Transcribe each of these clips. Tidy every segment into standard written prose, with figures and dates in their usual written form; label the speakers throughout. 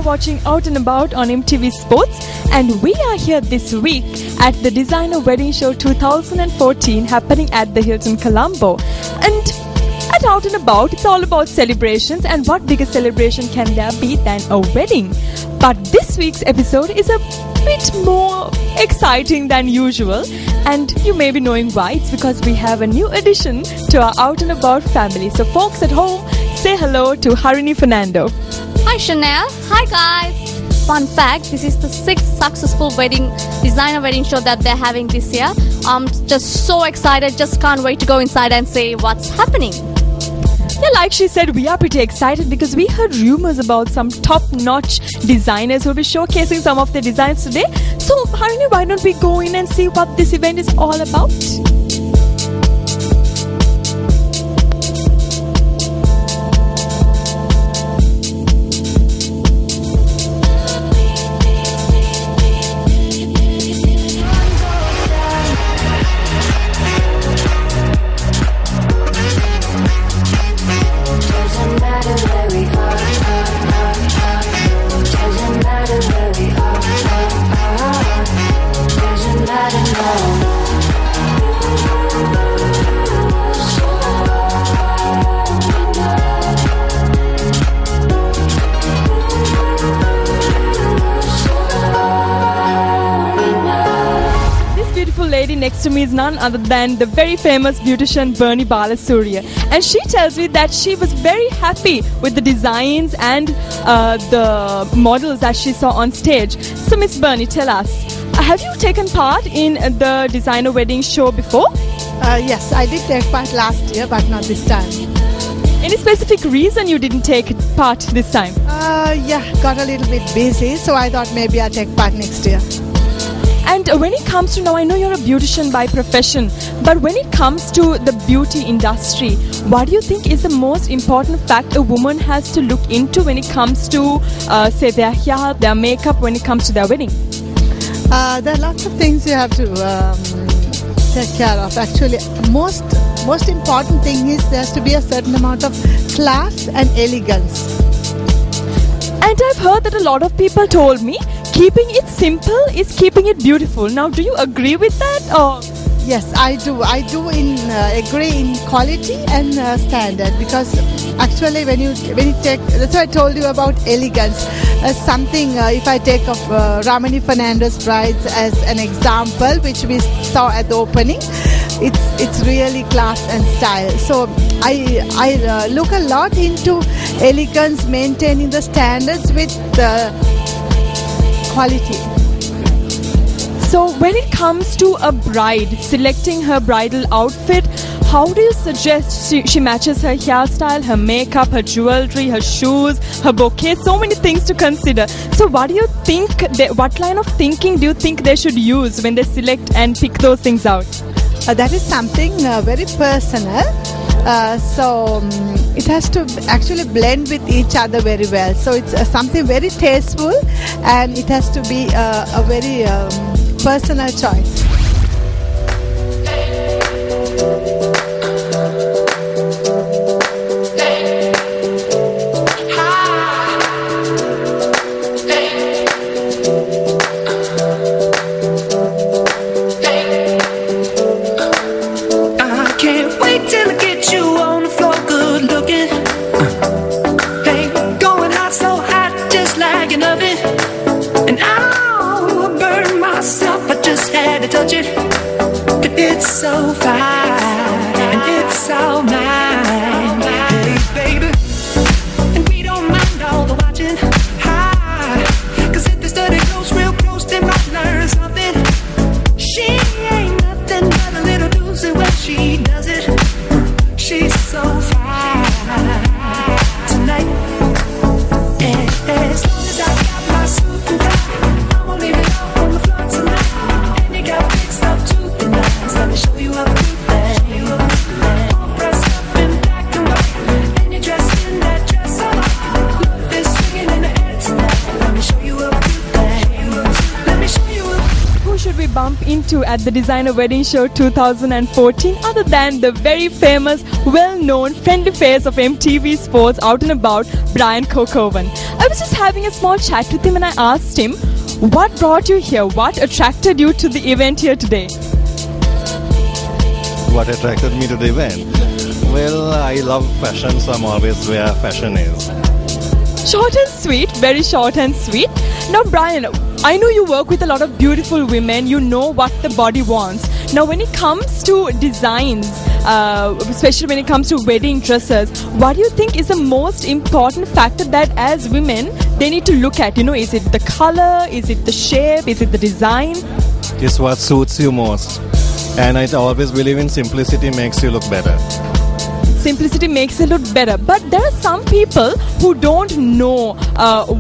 Speaker 1: watching Out and About on MTV Sports, and we are here this week at the Designer Wedding Show 2014 happening at the Hilton Colombo. And at Out and About, it's all about celebrations, and what bigger celebration can there be than a wedding? But this week's episode is a bit more exciting than usual, and you may be knowing why. It's because we have a new addition to our Out and About family. So folks at home, say hello to Harini Fernando.
Speaker 2: Hi Chanel. Hi guys. Fun fact, this is the 6th successful designer wedding show that they're having this year. I'm just so excited, just can't wait to go inside and see what's happening.
Speaker 1: Yeah, like she said, we are pretty excited because we heard rumors about some top-notch designers who will be showcasing some of their designs today. So, Harini, why don't we go in and see what this event is all about? Lady next to me is none other than the very famous beautician Bernie Balasuriya, and she tells me that she was very happy with the designs and the models that she saw on stage. So Miss Bernie, tell us, have you taken part in the designer wedding show before?
Speaker 3: Yes, I did take part last year, but not this time.
Speaker 1: Any specific reason you didn't take part this time?
Speaker 3: Yeah, got a little bit busy, so I thought maybe I'll take part next year.
Speaker 1: And when it comes to, now I know you're a beautician by profession, but when it comes to the beauty industry, what do you think is the most important fact a woman has to look into when it comes to, say, their hair, their makeup, when it comes to their wedding?
Speaker 3: There are lots of things you have to take care of. Actually, most important thing is there has to be a certain amount of class and elegance.
Speaker 1: And I've heard that a lot of people told me keeping it simple is keeping it beautiful. Now, do you agree with that? Or?
Speaker 3: Yes, I do. I do agree in quality and standard, because actually when you take, that's why I told you about elegance. Something if I take of Ramani Fernando's brides as an example, which we saw at the opening, it's really class and style. So I look a lot into elegance, maintaining the standards with quality.
Speaker 1: So when it comes to a bride selecting her bridal outfit, how do you suggest she matches her hairstyle, her makeup, her jewelry, her shoes, her bouquet? So many things to consider. So what do you think, what line of thinking do you think they should use when they select and pick those things out?
Speaker 3: That is something very personal. So it has to actually blend with each other very well. So it's something very tasteful, and it has to be a very personal choice.
Speaker 4: And I'll burn myself, I just had to touch
Speaker 1: into at the Designer Wedding Show 2014 other than the very famous, well-known, friendly face of MTV Sports out and about, Brian Cocovan? I was just having a small chat with him and I asked him, what brought you here? What attracted you to the event here today?
Speaker 4: What attracted me to the event? Well, I love fashion, so I'm always where fashion is.
Speaker 1: Short and sweet, very short and sweet. Now, Brian, I know you work with a lot of beautiful women. You know what the body wants. Now, when it comes to designs, especially when it comes to wedding dresses, what do you think is the most important factor that as women they need to look at? You know, is it the color? Is it the shape? Is it the design?
Speaker 4: It's what suits you most. And I always believe in simplicity makes you look better.
Speaker 1: Simplicity makes it look better, but there are some people who don't know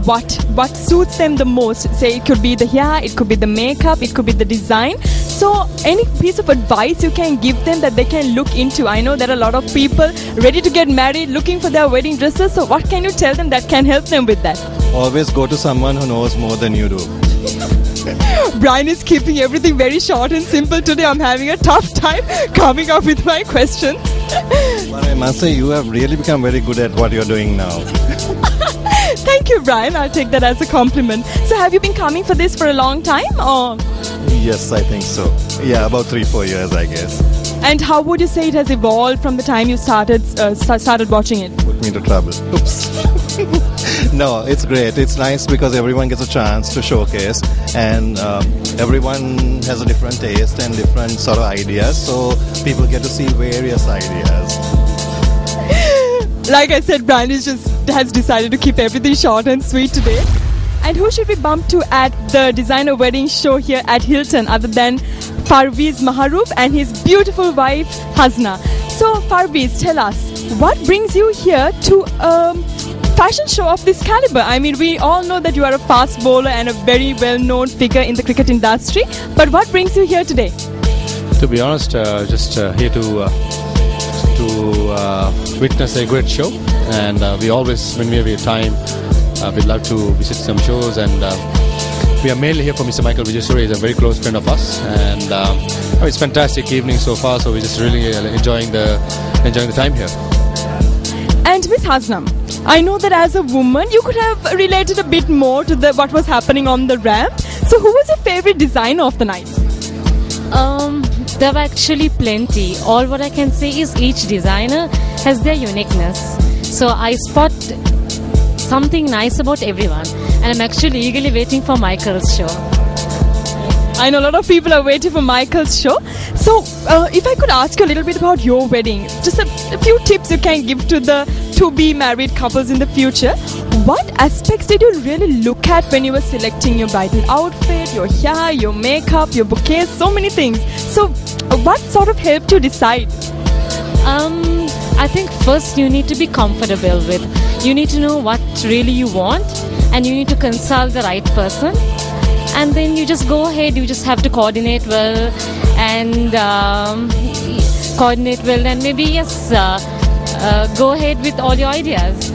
Speaker 1: what suits them the most. Say it could be the hair, it could be the makeup, it could be the design. So any piece of advice you can give them that they can look into? I know there are a lot of people ready to get married looking for their wedding dresses, so what can you tell them that can help them with that?
Speaker 4: Always go to someone who knows more than you do.
Speaker 1: Brian is keeping everything very short and simple today. I'm having a tough time coming up with my questions.
Speaker 4: But I must say, you have really become very good at what you're doing now.
Speaker 1: Thank you, Brian. I'll take that as a compliment. So have you been coming for this for a long time, or?
Speaker 4: Yes, I think so. Yeah, about 3-4 years, I guess.
Speaker 1: And how would you say it has evolved from the time you started watching it?
Speaker 4: Put me into trouble. Oops. No, it's great. It's nice because everyone gets a chance to showcase, and everyone has a different taste and different sort of ideas, so people get to see various ideas.
Speaker 1: Like I said, Brian has decided to keep everything short and sweet today. And who should we bump to at the Designer Wedding Show here at Hilton other than Parvez Maharouf and his beautiful wife Hasna? So Parvez, tell us, what brings you here to fashion show of this caliber? I mean, we all know that you are a fast bowler and a very well-known figure in the cricket industry, but what brings you here today?
Speaker 5: To be honest, just here to witness a great show, and we always, when we have time, we'd love to visit some shows, and we are mainly here for Mr. Michael Vijayasuriya. He's a very close friend of us, and it's a fantastic evening so far, so we're just really enjoying the time here.
Speaker 1: And Miss Hasnam, I know that as a woman, you could have related a bit more to what was happening on the ramp. So who was your favorite designer of the night?
Speaker 6: There were actually plenty. All what I can say is each designer has their uniqueness. So I spot something nice about everyone. And I'm actually eagerly waiting for Michael's show.
Speaker 1: I know a lot of people are waiting for Michael's show. So, if I could ask you a little bit about your wedding, just a few tips you can give to the to-be married couples in the future. What aspects did you really look at when you were selecting your bridal outfit, your hair, your makeup, your bouquet, so many things? So, what sort of helped you decide?
Speaker 6: I think first you need to be comfortable with. You need to know what really you want, and you need to consult the right person. And then you just go ahead, you just have to coordinate well and maybe go ahead with all your ideas.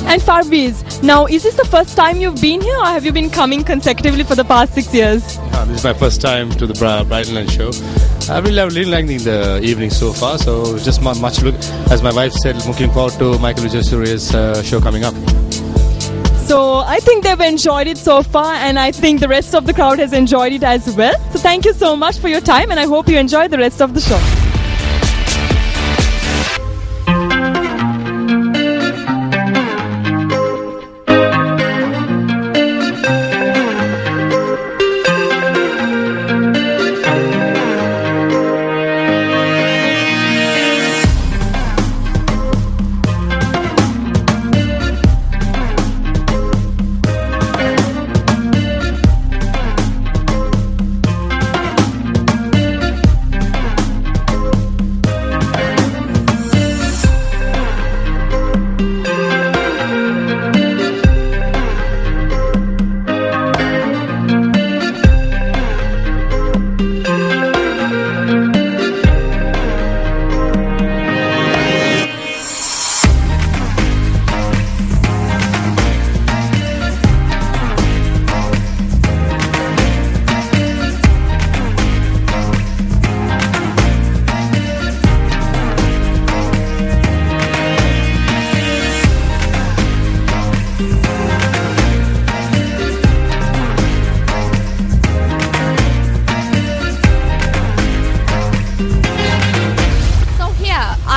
Speaker 1: And Parvez, now is this the first time you've been here, or have you been coming consecutively for the past 6 years?
Speaker 5: This is my first time to the bridal and show. I really liking the evening so far, so just much look, as my wife said, looking forward to Michael Vijayasuriya's show coming up.
Speaker 1: So I think they've enjoyed it so far, and I think the rest of the crowd has enjoyed it as well. So thank you so much for your time, and I hope you enjoy the rest of the show.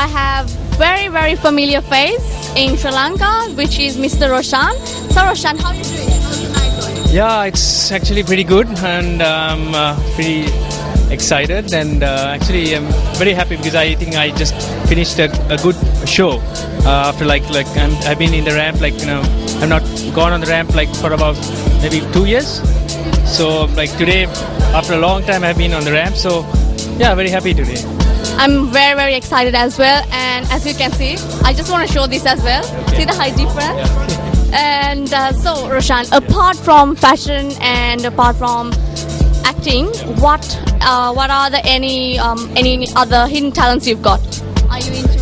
Speaker 2: I have very, very familiar face in Sri Lanka, which is Mr. Roshan. So Roshan, how are you doing? How's your night going?
Speaker 7: Yeah, it's actually pretty good, and I'm pretty excited, and actually I'm very happy because I think I just finished a good show after I've been in the ramp I've not gone on the ramp for about maybe 2 years. So today, after a long time, I've been on the ramp. So yeah, very happy today.
Speaker 2: I'm very, very excited as well, and as you can see, I just want to show this as well.
Speaker 7: Okay.
Speaker 2: See the height difference?
Speaker 7: Yeah, okay.
Speaker 2: And so, Roshan, apart from fashion and apart from acting, what are the any other hidden talents you've got? Are you into?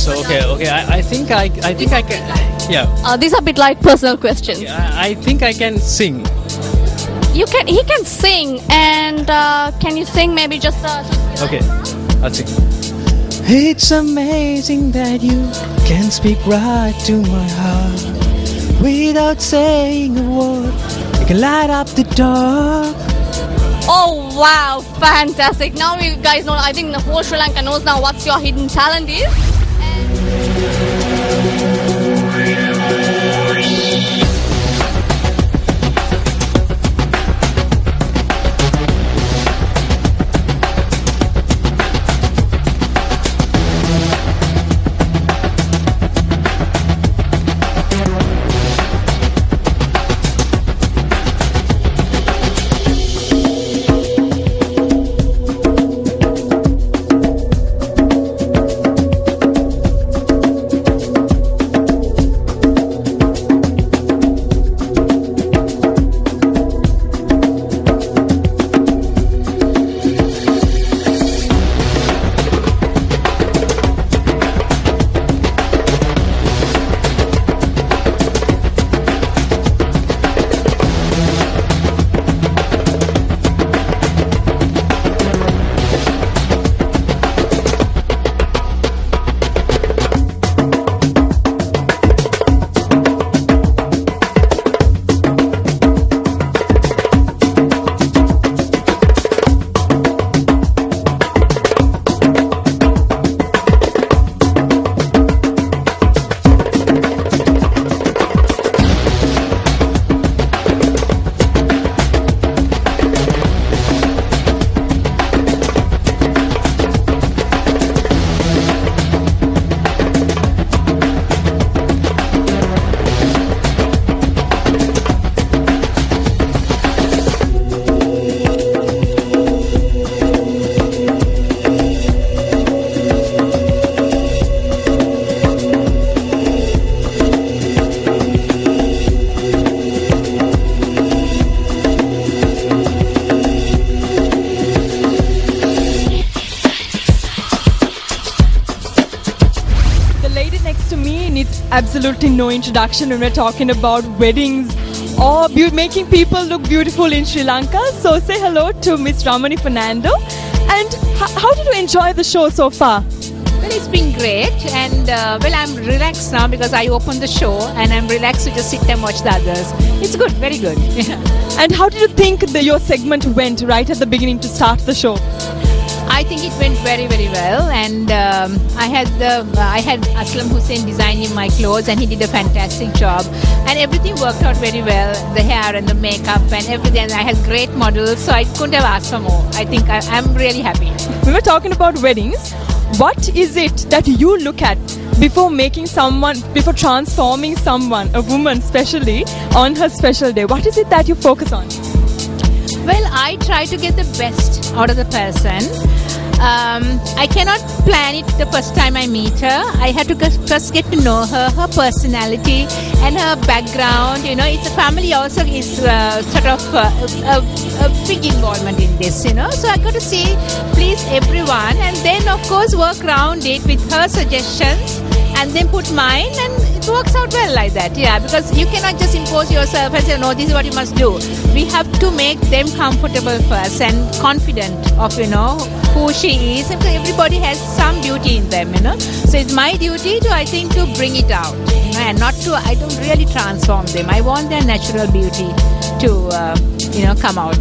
Speaker 7: So okay. I think I can. Yeah.
Speaker 2: These are a bit like personal questions.
Speaker 7: I think I can sing.
Speaker 2: He can sing, and can you sing maybe just
Speaker 7: Okay, I'll sing. It's amazing that you can speak right to my heart without saying a word. You can light up the dark.
Speaker 2: Oh wow, fantastic. Now you guys know, I think the whole Sri Lanka knows now what your hidden talent is.
Speaker 1: Absolutely no introduction when we're talking about weddings or making people look beautiful in Sri Lanka. So say hello to Miss Ramani Fernando. And how did you enjoy the show so far?
Speaker 8: Well, it's been great, and I'm relaxed now because I opened the show and I'm relaxed to just sit and watch the others. It's good, very good.
Speaker 1: And how did you think your segment went right at the beginning to start the show?
Speaker 8: I think it went very, very well, and I had Aslam Hussain designing my clothes, and he did a fantastic job, and everything worked out very well. The hair and the makeup and everything. And I had great models, so I couldn't have asked for more. I think I'm really happy.
Speaker 1: We were talking about weddings. What is it that you look at before transforming someone, a woman especially, on her special day? What is it that you focus on?
Speaker 8: Well, I try to get the best out of the person. I cannot plan it the first time I meet her. I have to first get to know her personality and her background. You know, it's a family also is sort of a big involvement in this, you know. So I got to please everyone, and then of course work around it with her suggestions and then put mine, and it works out well like that. Yeah, because you cannot just impose yourself and say, no, this is what you must do. We have to make them comfortable first and confident of, you know, who she is, because everybody has some beauty in them, you know. So it's my duty to bring it out, you know, and I don't really transform them. I want their natural beauty to, come out.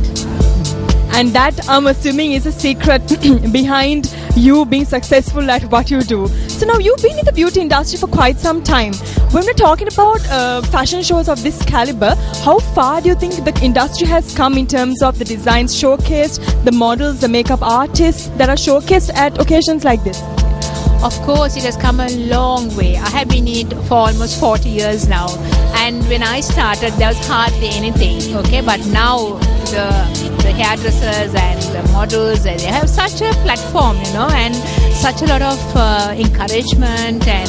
Speaker 1: And that, I'm assuming, is a secret behind you being successful at what you do. So now you've been in the beauty industry for quite some time. When we're talking about fashion shows of this caliber, how far do you think the industry has come in terms of the designs showcased, the models, the makeup artists that are showcased at occasions like this?
Speaker 8: Of course, it has come a long way. I have been in it for almost 40 years now. And when I started, there was hardly anything, okay? But now the hairdressers and the models, they have such a platform, and such a lot of encouragement and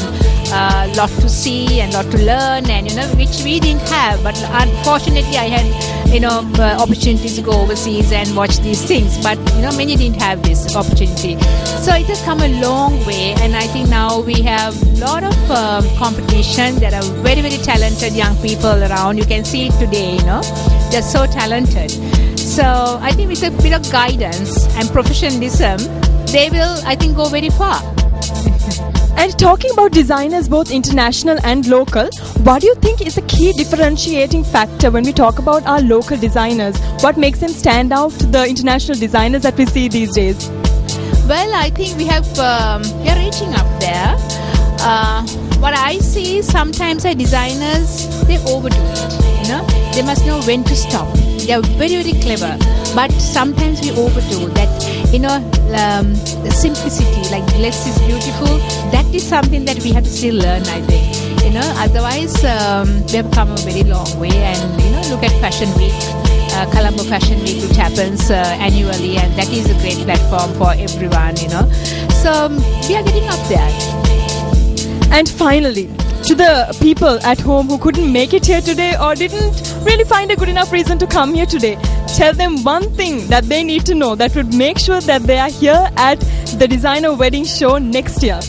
Speaker 8: a lot to see and lot to learn, and which we didn't have. But unfortunately, I had opportunities to go overseas and watch these things. But many didn't have this opportunity. So it has come a long way, and I think now we have a lot of competition. There are very, very talented young people around. You can see it today. They're so talented. So I think with a bit of guidance and professionalism, they will, I think, go very far.
Speaker 1: And talking about designers, both international and local, what do you think is a key differentiating factor when we talk about our local designers? What makes them stand out to the international designers that we see these days?
Speaker 8: Well, I think we are reaching up there. What I see sometimes are designers, they overdo it. They must know when to stop. They are very, very clever, but sometimes we overdo that. The simplicity, like less is beautiful. That is something that we have to still learn, I think. Otherwise we have come a very long way. And look at Fashion Week, Colombo Fashion Week, which happens annually, and that is a great platform for everyone. So we are getting up there.
Speaker 1: And finally, to the people at home who couldn't make it here today or didn't really find a good enough reason to come here today, tell them one thing that they need to know that would make sure that they are here at the Designer Wedding Show next year.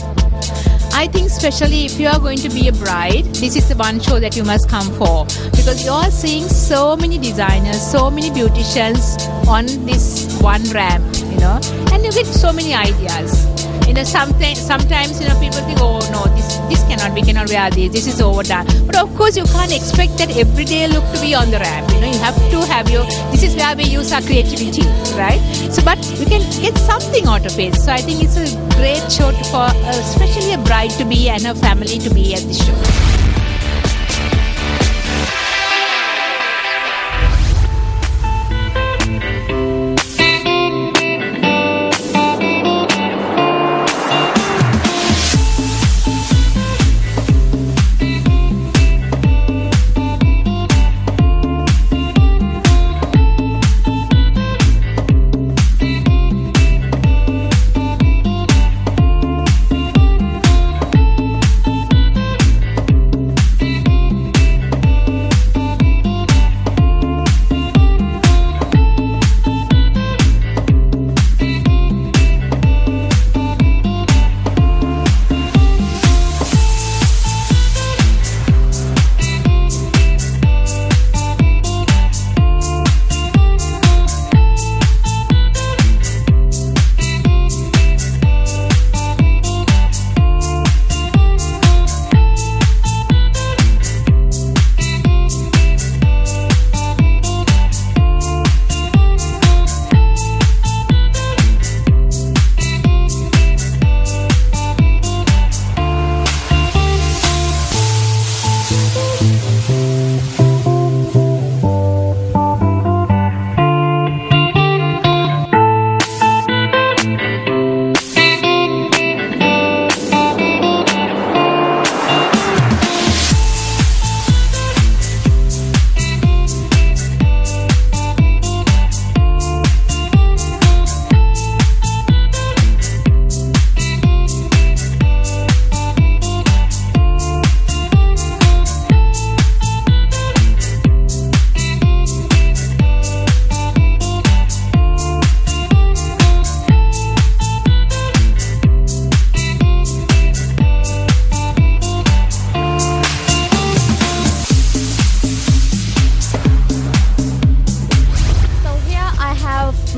Speaker 8: I think especially if you are going to be a bride, this is the one show that you must come for, because you are seeing so many designers, so many beauticians on this one ramp, and you get so many ideas. Sometimes people think, oh no, this cannot, we cannot wear this is overdone. But of course you can't expect that everyday look to be on the ramp. You have to have this is where we use our creativity, right? So, but you can get something out of it. So I think it's a great show for especially a bride to be and her family to be at the show.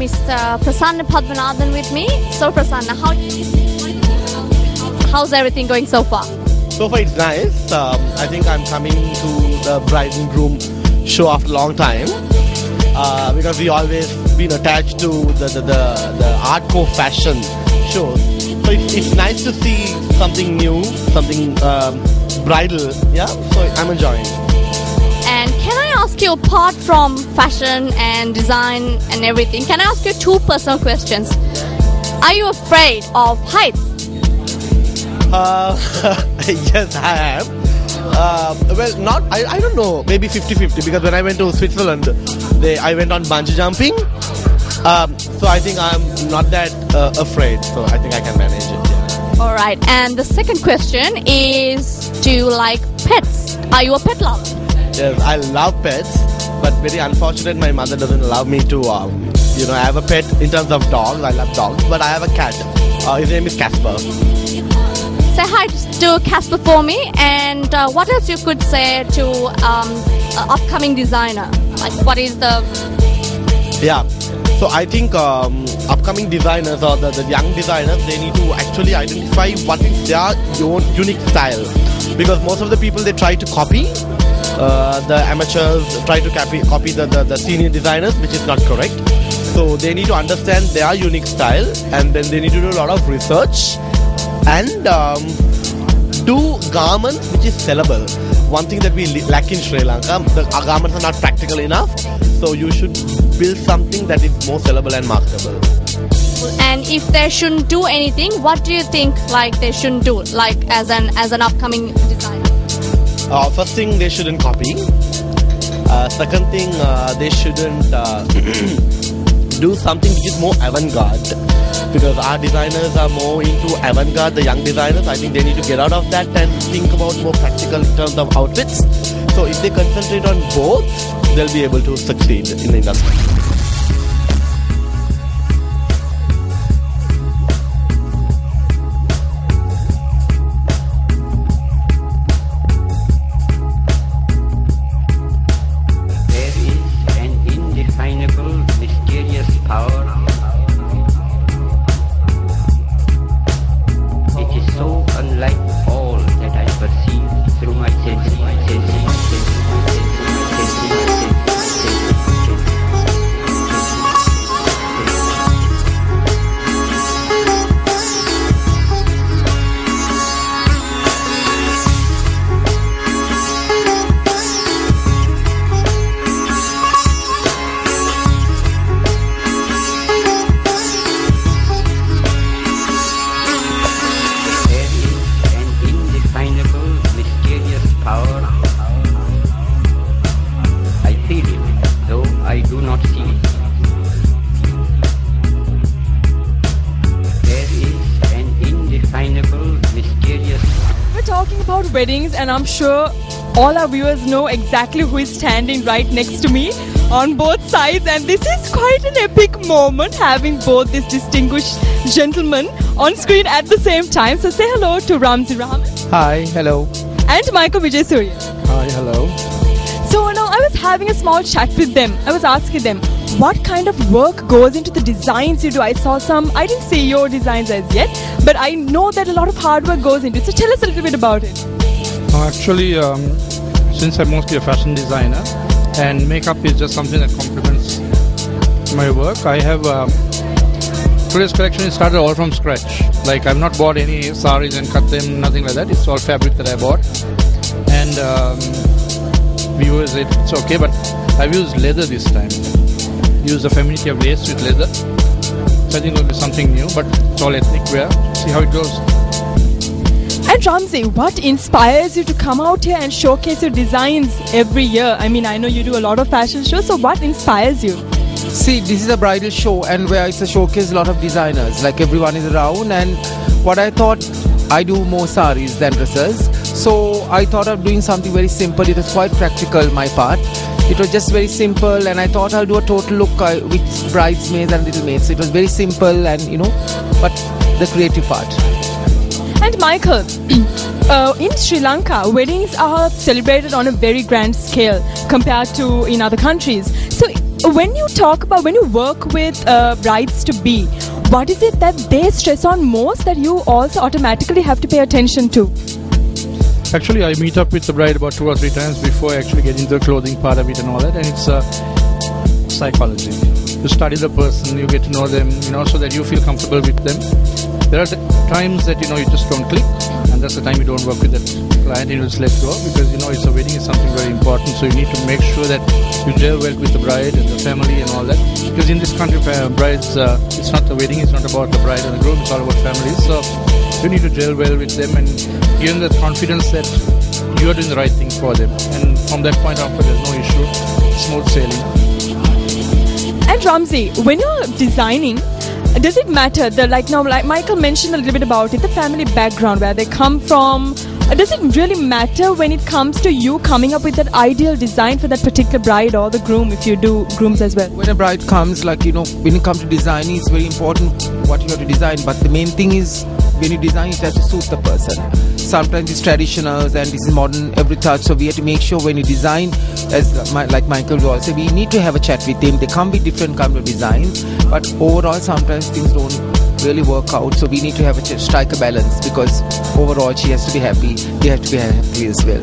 Speaker 2: Mr. Prasanna Padmanathan with me. So Prasanna, how's everything going so far?
Speaker 9: So far it's nice. I think I'm coming to the bride and groom show after a long time because we always who's been attached to the hardcore fashion shows. So it's nice to see something new, something bridal. Yeah, so I'm enjoying.
Speaker 2: And can I ask you, apart from fashion and design and everything, can I ask you two personal questions? Are you afraid of heights?
Speaker 9: Yes, I am. Well, not. I don't know. Maybe 50-50 because when I went to Switzerland, I went on bungee jumping. So I think I'm not that afraid. So I think I can manage it. Yeah.
Speaker 2: All right. And the second question is, do you like pets? Are you a pet lover?
Speaker 9: Yes, I love pets, but very unfortunate my mother doesn't allow me to. I have a pet in terms of dogs. I love dogs, but I have a cat. His name is Casper.
Speaker 2: Say hi to Casper for me. And what else you could say to upcoming designer? Like, what is the...
Speaker 9: Yeah. So I think upcoming designers or the young designers, they need to actually identify what is their own unique style. Because most of the people, they try to copy. The amateurs try to copy the senior designers, which is not correct. So they need to understand their unique style, and then they need to do a lot of research and do garments which is sellable. One thing that we lack in Sri Lanka, our garments are not practical enough. So you should build something that is more sellable and marketable.
Speaker 2: And if they shouldn't do anything, what do you think like they shouldn't do, like as an upcoming designer?
Speaker 9: First thing, they shouldn't copy. Second thing, they shouldn't do something which is more avant-garde. Because our designers are more into avant-garde, the young designers. I think they need to get out of that and think about more practical in terms of outfits. So if they concentrate on both, they'll be able to succeed in the industry.
Speaker 1: Weddings, and I'm sure all our viewers know exactly who is standing right next to me on both sides, and this is quite an epic moment having both these distinguished gentlemen on screen at the same time. So say hello to Ramzi Rahman.
Speaker 10: Hi, hello.
Speaker 1: And Michael Vijay Surya.
Speaker 10: Hi, hello.
Speaker 1: So now I was having a small chat with them. I was asking them, what kind of work goes into the designs you do? I saw some, I didn't see your designs as yet, but I know that a lot of hard work goes into it. So tell us a little bit about it.
Speaker 10: Actually, since I'm mostly a fashion designer and makeup is just something that complements my work, I have today's collection is started all from scratch. Like, I've not bought any saris and cut them, nothing like that. It's all fabric that I bought. And viewers, it's okay, but I've used leather this time. Used the femininity of lace with leather. So I think it'll be something new, but it's all ethnic wear. See how it goes.
Speaker 1: And Ramzi, what inspires you to come out here and showcase your designs every year? I mean, I know you do a lot of fashion shows, so what inspires you?
Speaker 11: See, this is a bridal show, and where it's a showcase, a lot of designers, like everyone is around, and what I thought, I do more saris than dresses, so I thought of doing something very simple. It was quite practical, my part. It was just very simple, and I thought I'll do a total look with bridesmaids and little maids. So it was very simple and, but the creative part.
Speaker 1: And Michael, in Sri Lanka, weddings are celebrated on a very grand scale compared to in other countries. So when you work with brides-to-be, what is it that they stress on most that you also automatically have to pay attention to?
Speaker 10: Actually, I meet up with the bride about 2 or 3 times before I actually get into the clothing part of it and all that, and it's psychology. you study the person, you get to know them, so that you feel comfortable with them. There are times that, you just don't click, and that's the time you don't work with that client, and you just let go, because, it's a wedding is something very important, so you need to make sure that you gel well with the bride and the family and all that. Because in this country, brides, it's not the wedding, it's not about the bride and the groom, it's all about families. So you need to gel well with them and give them the confidence that you are doing the right thing for them. And from that point onward, there's no issue, smooth sailing.
Speaker 1: And Ramzi, when you're designing, does it matter, like Michael mentioned a little bit about it, the family background, where they come from? Does it really matter when it comes to you coming up with that ideal design for that particular bride or the groom, if you do grooms as well?
Speaker 11: When a bride comes, when you come to designing, it's very important what you have to design. But the main thing is, when you design, it has to suit the person. Sometimes it's traditional and this is modern, every touch. So we have to make sure when you design, like Michael will also say, we need to have a chat with them. They can't be different kind of designs, but overall sometimes things don't really work out. So we need to have strike a balance, because overall she has to be happy, they have to be happy as well.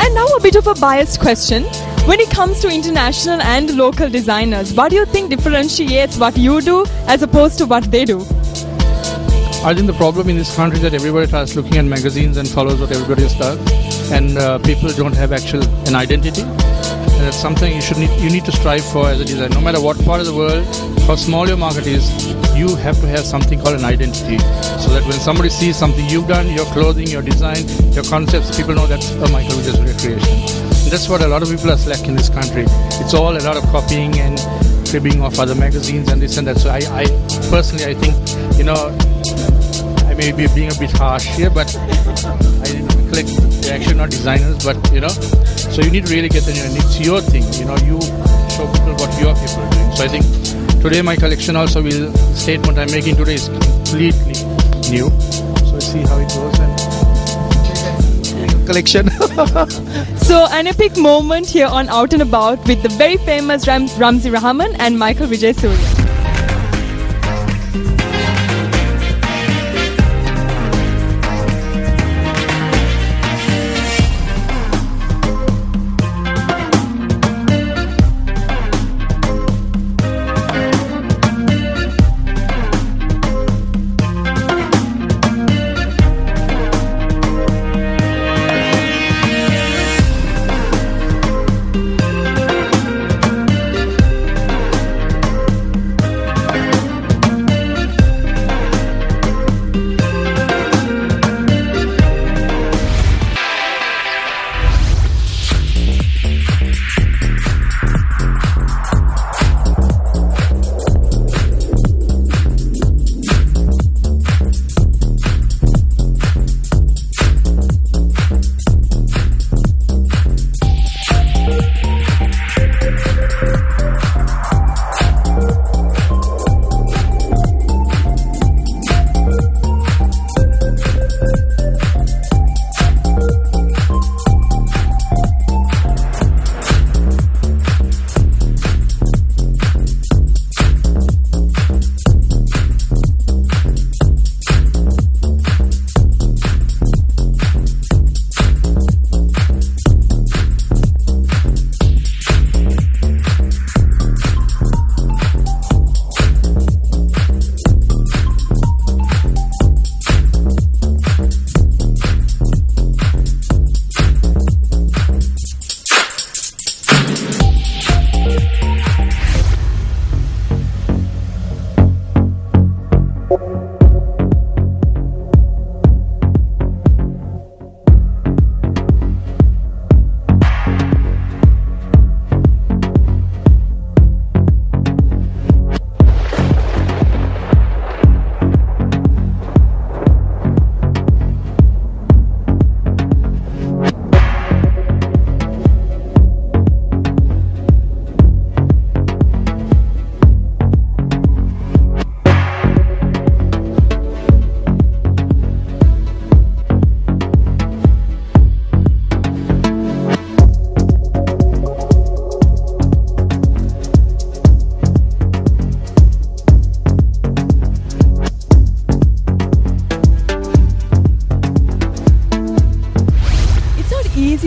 Speaker 1: And now a bit of a biased question. When it comes to international and local designers, what do you think differentiates what you do as opposed to what they do?
Speaker 10: I think the problem in this country is that everybody starts looking at magazines and follows what everybody else does, and people don't have an identity. And that's something you need to strive for as a designer. No matter what part of the world, how small your market is, you have to have something called an identity, so that when somebody sees something you've done, your clothing, your design, your concepts, people know that's a Michael Vijayasuriya creation. And that's what a lot of people are lacking in this country. It's all a lot of copying and cribbing of other magazines and this and that. So I personally, I think, I may be being a bit harsh here, but I recollect they're actually not designers, but so you need to really get it's your thing, you show people what your people are doing. So I think today my collection also the statement I'm making today is completely new. So see how it goes and collection.
Speaker 1: So an epic moment here on Out and About with the very famous Ramzi Rahman and Michael Vijayasuriya.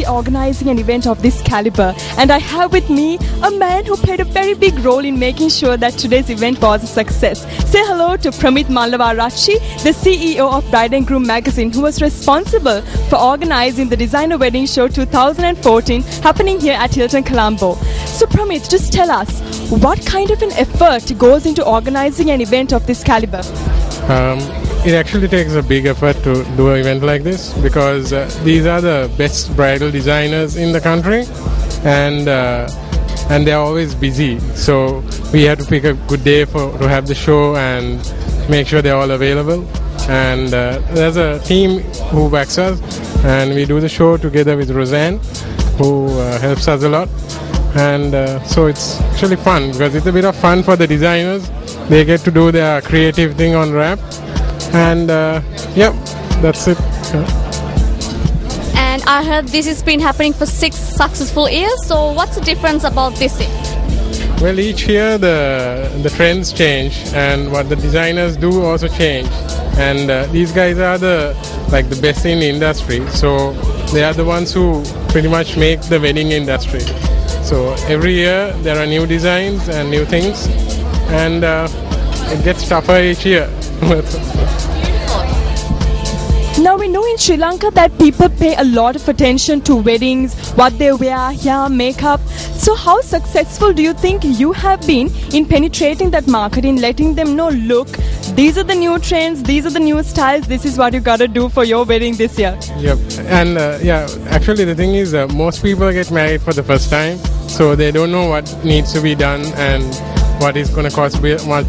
Speaker 1: be organizing an event of this caliber, and I have with me a man who played a very big role in making sure that today's event was a success. Say hello to Pramit Mallavarachi, the CEO of Bride and Groom magazine, who was responsible for organizing the Designer Wedding Show 2014 happening here at Hilton Colombo. So Pramit, just tell us, what kind of an effort goes into organizing an event of this caliber?
Speaker 12: It actually takes a big effort to do an event like this, because these are the best bridal designers in the country, and they're always busy. So we have to pick a good day to have the show and make sure they're all available. And there's a team who backs us, and we do the show together with Roseanne, who helps us a lot. And so it's actually fun, because it's a bit of fun for the designers. They get to do their creative thing on wrap. And that's it.
Speaker 2: And I heard this has been happening for 6 successful years. So what's the difference about this year?
Speaker 12: Well, each year the trends change, and what the designers do also change. And these guys are the best in the industry. So they are the ones who pretty much make the wedding industry. So every year there are new designs and new things, and it gets tougher each year.
Speaker 1: Now we know in Sri Lanka that people pay a lot of attention to weddings, what they wear, hair, makeup. So how successful do you think you have been in penetrating that market, in letting them know, look, these are the new trends, these are the new styles, this is what you gotta do for your wedding this year?
Speaker 12: Yep. And actually the thing is, most people get married for the first time, so they don't know what needs to be done and what is going to cost much.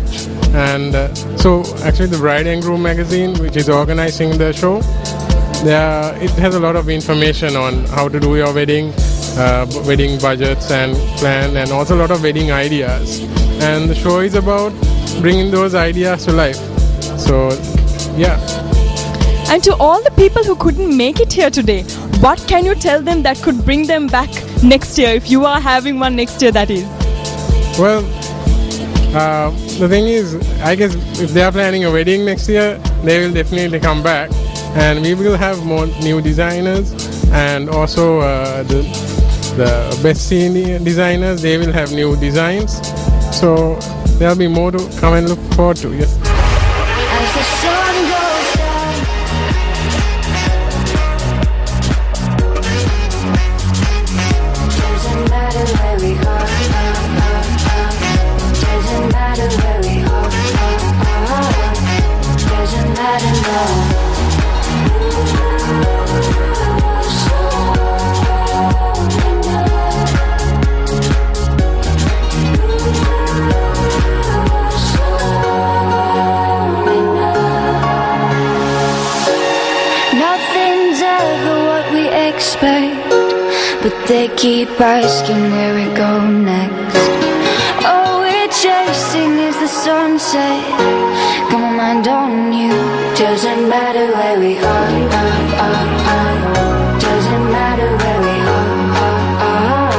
Speaker 12: And so actually the Bride and Groom magazine, which is organizing the show, it has a lot of information on how to do your wedding, wedding budgets and plan, and also a lot of wedding ideas. And the show is about bringing those ideas to life. So yeah.
Speaker 1: And to all the people who couldn't make it here today, what can you tell them that could bring them back next year, if you are having one next year, that is?
Speaker 12: Well, the thing is, I guess if they are planning a wedding next year, they will definitely come back, and we will have more new designers, and also the best senior designers, they will have new designs. So there will be more to come and look forward to. Yes.
Speaker 13: As the sun goes down, doesn't matter where we are. Doesn't matter where we are. Doesn't matter, no. Nothing's ever what we expect, but they keep asking where we go next. All we're chasing is the sunset. Got my mind on you. Doesn't matter where we are. Doesn't matter where we are.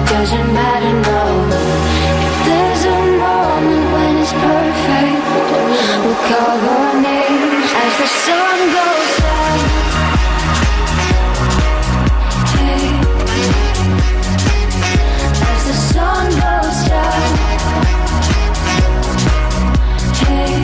Speaker 13: Doesn't matter, no. If there's a moment when it's perfect, we'll call our names as the sun goes down. Hey. As the sun goes down. Hey.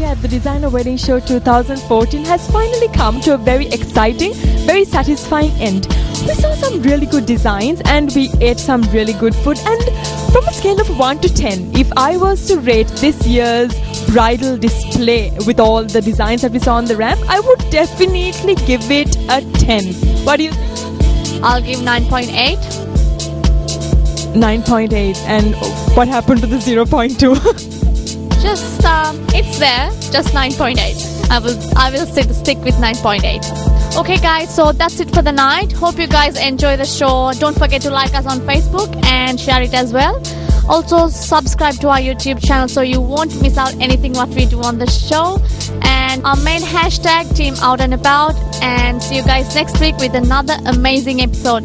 Speaker 1: here at the Designer Wedding Show 2014 has finally come to a very exciting, very satisfying end. We saw some really good designs and we ate some really good food, and from a scale of 1 to 10, if I was to rate this year's bridal display with all the designs that we saw on the ramp, I would definitely give it a 10. What do you think?
Speaker 2: I'll give 9.8.
Speaker 1: 9.8. And what happened to the 0.2?
Speaker 2: Just it's there, just 9.8. I will stick with 9.8. Okay guys, so that's it for the night. Hope you guys enjoy the show. Don't forget to like us on Facebook and share it as well. Also subscribe to our YouTube channel so you won't miss out anything what we do on the show. And our main hashtag, Team Out and About. And see you guys next week with another amazing episode.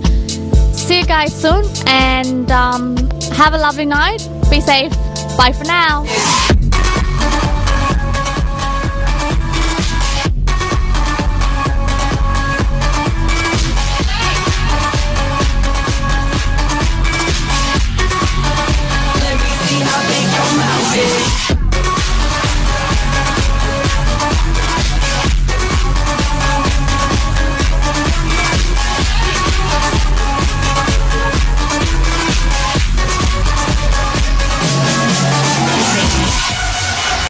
Speaker 2: See you guys soon and have a lovely night. Be safe. Bye for now.